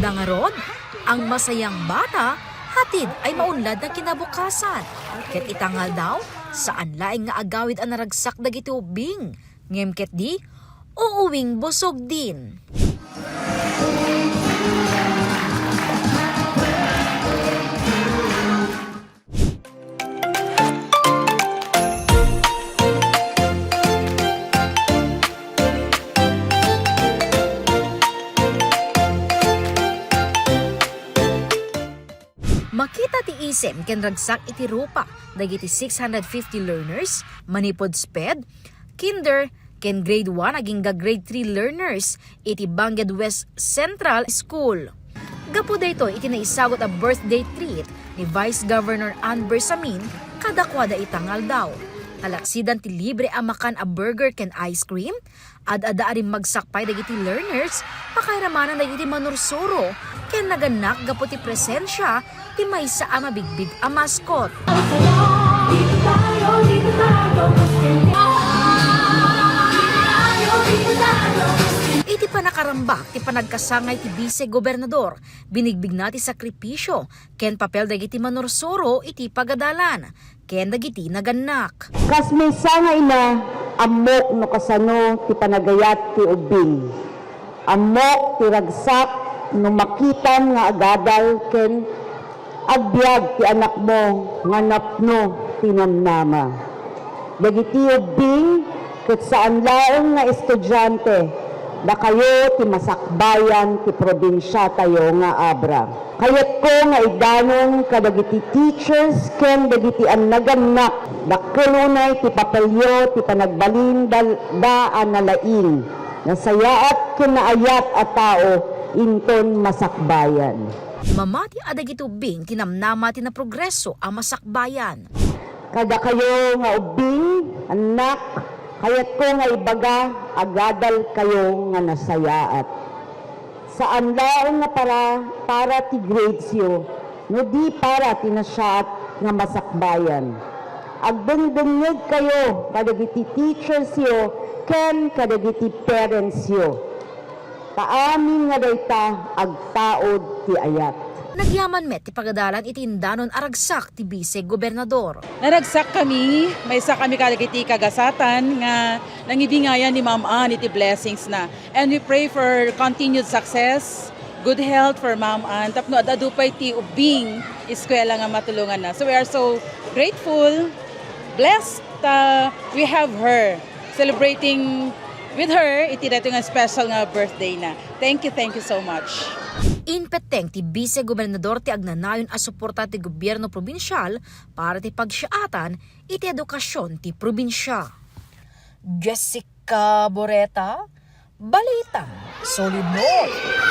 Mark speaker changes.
Speaker 1: Kadangarod, ang masayang bata, hatid ay maunlad na kinabukasan. Ket itangal daw, saan laing nga agawid ang naragsak dagiti ubing. Ngem ket di, uuwing busog din. Makita ti isem ken ragsak iti rupa dagiti 650 learners manipod sped, kinder ken grade 1 aging grade 3 learners iti Bangged West Central School. Gapu daytoy iti naisagot a birthday treat ni Vice Governor Ann Bersamin kadakwada itangal daw. Alaksidan ti libre amakan a burger ken ice cream, ad-ada rin magsakpay dagiti learners, pakairamanan dagiti manursuro, ken naganak gapu ti presensya ti maysa a mabigbig a mascot. Iti panakarambak ti panagkasangay ti Vice Gobernador, binigbig na ti sakripisyo, ken papel dagiti manursuro iti pagadalan, ken dagiti naganak.
Speaker 2: Kas may nga ina, amok no kasano ti panagayat ti ubing. Amok ti ragsak no makitan nga agadal ken agbyag ti anak mo nga napno tinamnama. Dagiti ubing ket saan laeng nga estudyante da kayo ti masakbayan ti probinsya tayo nga abra. Kayat ko nga idanon kadagiti teachers ken dagiti annaganak da kelunay ti papelyo ti panagbalin daan nalaing nasayaat ken naayat a tao inton masakbayan.
Speaker 1: Mamati adagiti ubing tinamnama ti na progreso a masakbayan.
Speaker 2: Kada kayo nga ubing, anak, kayat ko nga ibaga, agadal kayo nga nasayaat. Saan laong nga para ti grades yo, no di para tinasyaat nga masakbayan. Agdengdengeg kayo, kadagiti teachers yo, ken kadagiti parents yo. Paamin nga dayta, agtaod ti ayat.
Speaker 1: Nagyaman met ti pagadalan iti indanon aragsak ti Vice Gobernador.
Speaker 3: Naragsak kami, may isa kami kadagiti kagasatan nga nangibingayan ni Ma'am Ann iti blessings na. And we pray for continued success, good health for Ma'am Ann. Tapno adadupay ti ubing eskwela nga matulungan na. So we are so grateful, blessed we have her celebrating with her iti dato nga special nga birthday na. Thank you so much.
Speaker 1: Inpeteng ti Vice Gobernador ti agnanayon a suporta ti gobyerno probinsyal para ti pagsiyaatan iti edukasyon ti probinsya. Jessica Boreta, Balitang Solid North.